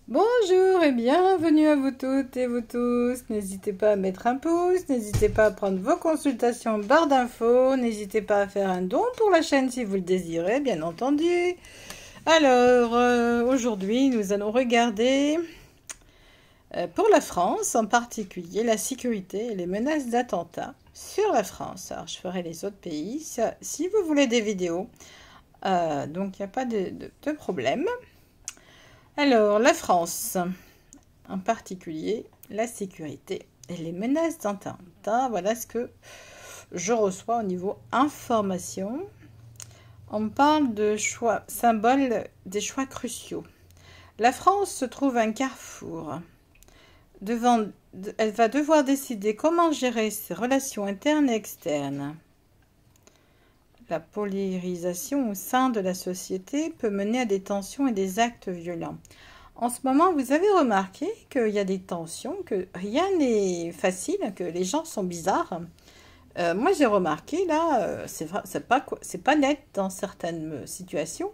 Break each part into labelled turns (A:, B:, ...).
A: Bonjour et bienvenue à vous toutes et vous tous. N'hésitez pas à mettre un pouce, n'hésitez pas à prendre vos consultations en barre d'infos, n'hésitez pas à faire un don pour la chaîne si vous le désirez, bien entendu. Alors, aujourd'hui, nous allons regarder, pour la France en particulier, la sécurité et les menaces d'attentats sur la France. Alors, je ferai les autres pays si vous voulez des vidéos. Donc, il n'y a pas de problème. Alors, la France, en particulier, la sécurité et les menaces d'attentat, voilà ce que je reçois au niveau information. On me parle de choix, symbole des choix cruciaux. La France se trouve à un carrefour. Elle va devoir décider comment gérer ses relations internes et externes. La polarisation au sein de la société peut mener à des tensions et des actes violents. En ce moment, vous avez remarqué qu'il y a des tensions, que rien n'est facile, que les gens sont bizarres. Moi, j'ai remarqué, là, c'est pas net dans certaines situations.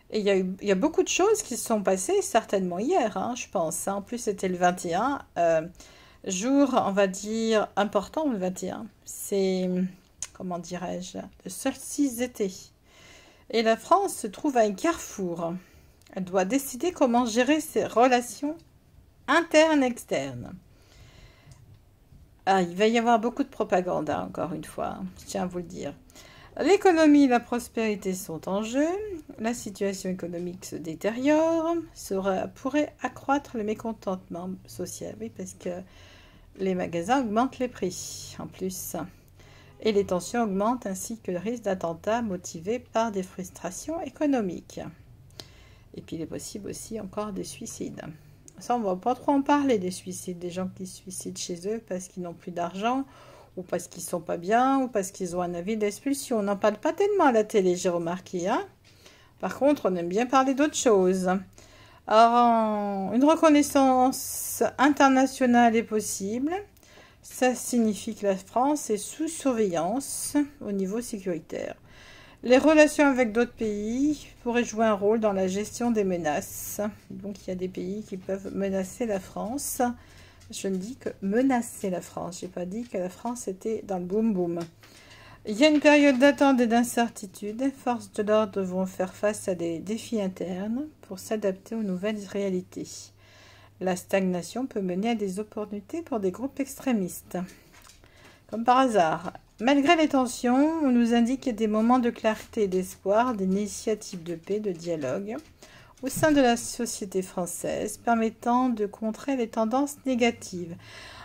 A: Et il y a beaucoup de choses qui se sont passées, certainement hier, hein, je pense. En plus, c'était le 21, jour, on va dire, important, le 21. C'est... comment dirais-je, le solstice d'été. Et la France se trouve à un carrefour. Elle doit décider comment gérer ses relations internes et externes. Ah, il va y avoir beaucoup de propagande, hein, encore une fois, je tiens à vous le dire. L'économie et la prospérité sont en jeu. La situation économique se détériore. Pourrait accroître le mécontentement social. Oui, parce que les magasins augmentent les prix, en plus. Et les tensions augmentent ainsi que le risque d'attentats motivés par des frustrations économiques. Et puis il est possible aussi encore des suicides. Ça, on ne va pas trop en parler des suicides, des gens qui se suicident chez eux parce qu'ils n'ont plus d'argent, ou parce qu'ils ne sont pas bien, ou parce qu'ils ont un avis d'expulsion. On n'en parle pas tellement à la télé, j'ai remarqué. Hein. Par contre, on aime bien parler d'autres choses. Alors, une reconnaissance internationale est possible. Ça signifie que la France est sous surveillance au niveau sécuritaire. Les relations avec d'autres pays pourraient jouer un rôle dans la gestion des menaces. Donc, il y a des pays qui peuvent menacer la France. Je ne dis que menacer la France. Je n'ai pas dit que la France était dans le boum-boum. Il y a une période d'attente et d'incertitude. Les forces de l'ordre devront faire face à des défis internes pour s'adapter aux nouvelles réalités. La stagnation peut mener à des opportunités pour des groupes extrémistes. Comme par hasard, malgré les tensions, on nous indique des moments de clarté et d'espoir, d'initiatives de paix, de dialogue au sein de la société française, permettant de contrer les tendances négatives.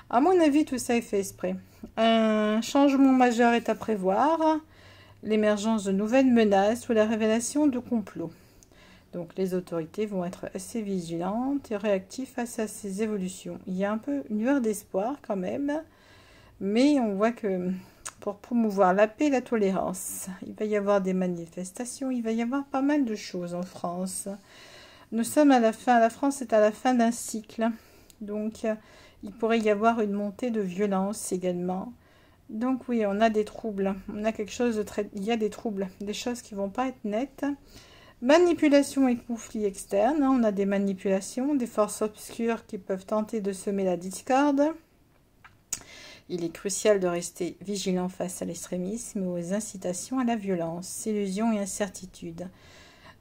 A: À mon avis, tout ça est fait exprès. Un changement majeur est à prévoir, l'émergence de nouvelles menaces ou la révélation de complots. Donc, les autorités vont être assez vigilantes et réactives face à ces évolutions. Il y a un peu une lueur d'espoir quand même, mais on voit que pour promouvoir la paix et la tolérance, il va y avoir des manifestations, il va y avoir pas mal de choses en France. Nous sommes à la fin, la France est à la fin d'un cycle, donc il pourrait y avoir une montée de violence également. Donc oui, on a des troubles, on a quelque chose de très... Il y a des troubles, des choses qui ne vont pas être nettes. Manipulation et conflits externes, on a des manipulations, des forces obscures qui peuvent tenter de semer la discorde. Il est crucial de rester vigilant face à l'extrémisme ou aux incitations à la violence, illusions et incertitudes.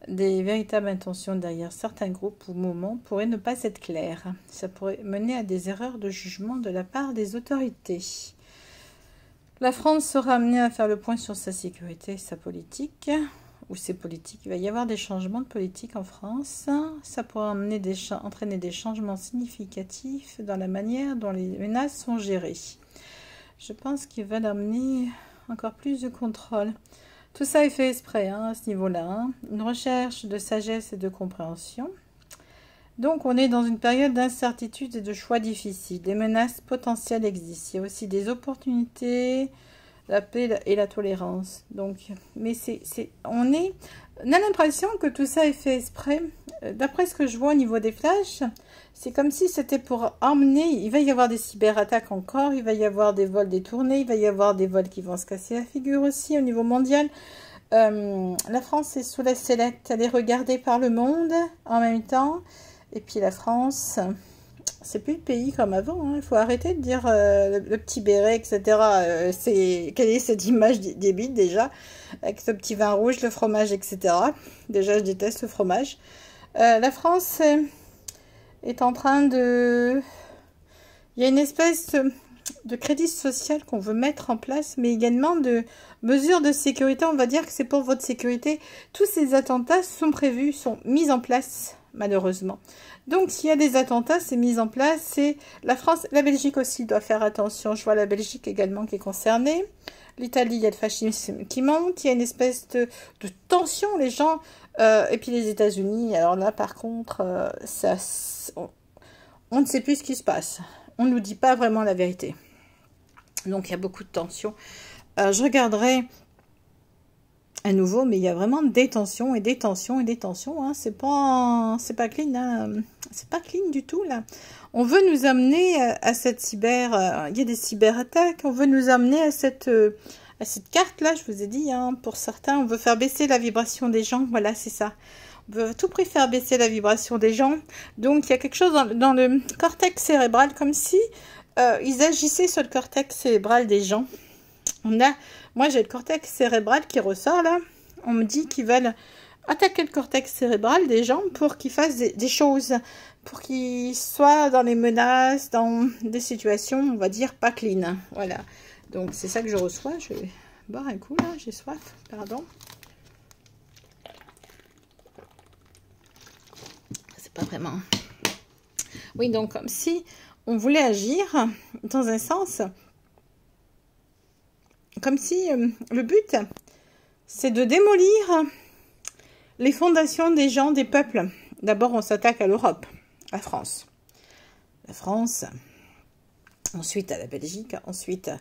A: Des véritables intentions derrière certains groupes ou moments pourraient ne pas être claires. Ça pourrait mener à des erreurs de jugement de la part des autorités. La France sera amenée à faire le point sur sa sécurité et sa politique. Ou ses politiques. Il va y avoir des changements de politique en France. Ça pourrait entraîner des changements significatifs dans la manière dont les menaces sont gérées. Je pense qu'il va amener encore plus de contrôle. Tout ça est fait exprès hein, à ce niveau-là. Hein. Une recherche de sagesse et de compréhension. Donc, on est dans une période d'incertitude et de choix difficiles. Des menaces potentielles existent. Il y a aussi des opportunités... la paix et la tolérance. Donc, mais on a l'impression que tout ça est fait exprès. D'après ce que je vois au niveau des flashs, c'est comme si c'était pour emmener. Il va y avoir des cyberattaques encore, il va y avoir des vols détournés, il va y avoir des vols qui vont se casser la figure aussi au niveau mondial. La France est sous la sellette, elle est regardée par le monde en même temps. Et puis la France, c'est plus le pays comme avant. Hein. Il faut arrêter de dire le petit béret, etc. Quelle est cette image débile déjà, avec ce petit vin rouge, le fromage, etc. Déjà, je déteste le fromage. La France est en train de... Il y a une espèce de crédit social qu'on veut mettre en place, mais également de mesures de sécurité. On va dire que c'est pour votre sécurité. Tous ces attentats sont prévus, sont mis en place, malheureusement. Donc, s'il y a des attentats, c'est mis en place. C'est la France, la Belgique aussi doit faire attention. Je vois la Belgique également qui est concernée. L'Italie, il y a le fascisme qui monte. Il y a une espèce de tension, les gens... et puis les États-Unis, alors là, par contre, on ne sait plus ce qui se passe. On ne nous dit pas vraiment la vérité. Donc, il y a beaucoup de tensions. Je regarderai à nouveau, mais il y a vraiment des tensions et des tensions et des tensions. Hein. C'est pas clean. Hein. C'est pas clean du tout, là. On veut nous amener à cette cyber... il y a des cyberattaques. On veut nous amener à cette carte-là, je vous ai dit. Hein. Pour certains, on veut faire baisser la vibration des gens. Voilà, c'est ça. On veut à tout prix faire baisser la vibration des gens. Donc, il y a quelque chose dans le cortex cérébral, comme si ils agissaient sur le cortex cérébral des gens. Moi, j'ai le cortex cérébral qui ressort, là. On me dit qu'ils veulent attaquer le cortex cérébral des gens pour qu'ils fassent des choses, pour qu'ils soient dans les menaces, dans des situations, on va dire, pas clean. Voilà. Donc, c'est ça que je reçois. Je vais boire un coup, là. J'ai soif. Pardon. Pas vraiment. Oui, donc comme si on voulait agir dans un sens, comme si le but, c'est de démolir les fondations des gens, des peuples. D'abord, on s'attaque à l'Europe, la France. La France, ensuite à la Belgique, ensuite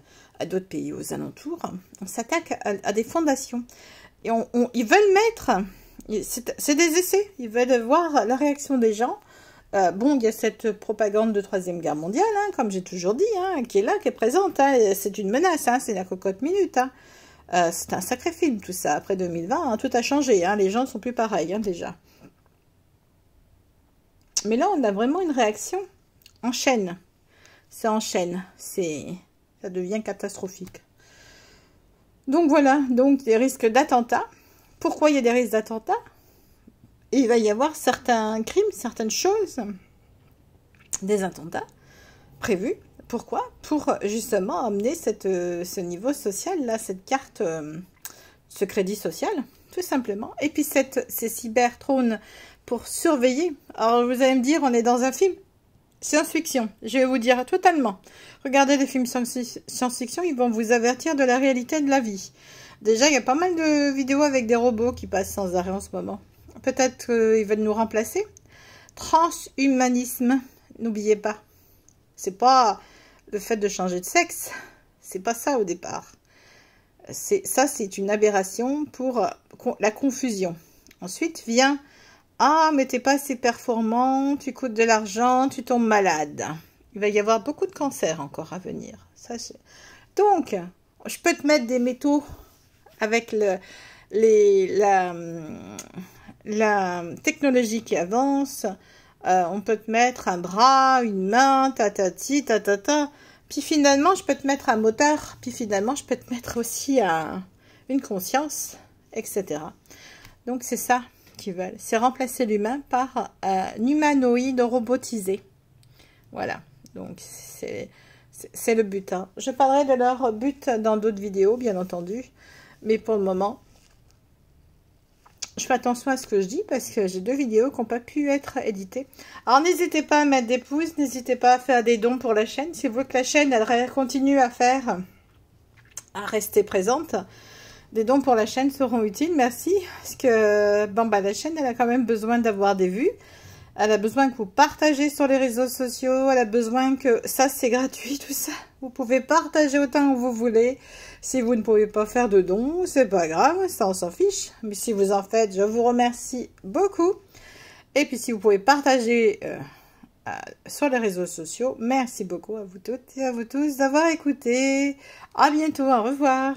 A: à d'autres pays aux alentours. On s'attaque à des fondations. Et ils veulent mettre... C'est des essais. Ils veulent voir la réaction des gens. Bon, il y a cette propagande de Troisième Guerre mondiale, hein, comme j'ai toujours dit, hein, qui est là, qui est présente. Hein, c'est une menace, hein, c'est la cocotte minute. Hein. C'est un sacré film, tout ça. Après 2020, hein, tout a changé. Hein, les gens ne sont plus pareils, hein, déjà. Mais là, on a vraiment une réaction en chaîne. C'est en chaîne. Ça devient catastrophique. Donc voilà, donc des risques d'attentats. Pourquoi il y a des risques d'attentats? Il va y avoir certains crimes, certaines choses, des attentats prévus. Pourquoi? Pour justement amener ce niveau social, là, cette carte, ce crédit social, tout simplement. Et puis ces cybertrônes pour surveiller. Alors vous allez me dire, on est dans un film science-fiction. Je vais vous dire totalement. Regardez les films science-fiction, ils vont vous avertir de la réalité de la vie. Déjà, il y a pas mal de vidéos avec des robots qui passent sans arrêt en ce moment. Peut-être qu'ils veulent nous remplacer. Transhumanisme, n'oubliez pas. C'est pas le fait de changer de sexe. C'est pas ça au départ. Ça, c'est une aberration pour la confusion. Ensuite vient, ah, mais t'es pas assez performant, tu coûtes de l'argent, tu tombes malade. Il va y avoir beaucoup de cancers encore à venir. Donc, je peux te mettre des métaux avec la technologie qui avance. On peut te mettre un bras, une main, tatati, tatata. Puis finalement, je peux te mettre un moteur. Puis finalement, je peux te mettre aussi une conscience, etc. Donc, c'est ça qu'ils veulent. C'est remplacer l'humain par un humanoïde robotisé. Voilà. Donc, c'est le but. Hein. Je parlerai de leur but dans d'autres vidéos, bien entendu. Mais pour le moment, je fais attention à ce que je dis parce que j'ai 2 vidéos qui n'ont pas pu être éditées. Alors, n'hésitez pas à mettre des pouces, n'hésitez pas à faire des dons pour la chaîne. Si vous voulez que la chaîne elle continue à rester présente, des dons pour la chaîne seront utiles. Merci. Parce que la chaîne, elle a quand même besoin d'avoir des vues. Elle a besoin que vous partagez sur les réseaux sociaux. Elle a besoin que... Ça, c'est gratuit, tout ça. Vous pouvez partager autant que vous voulez. Si vous ne pouvez pas faire de dons, c'est pas grave. Ça, on s'en fiche. Mais si vous en faites, je vous remercie beaucoup. Et puis, si vous pouvez partager sur les réseaux sociaux, merci beaucoup à vous toutes et à vous tous d'avoir écouté. À bientôt. Au revoir.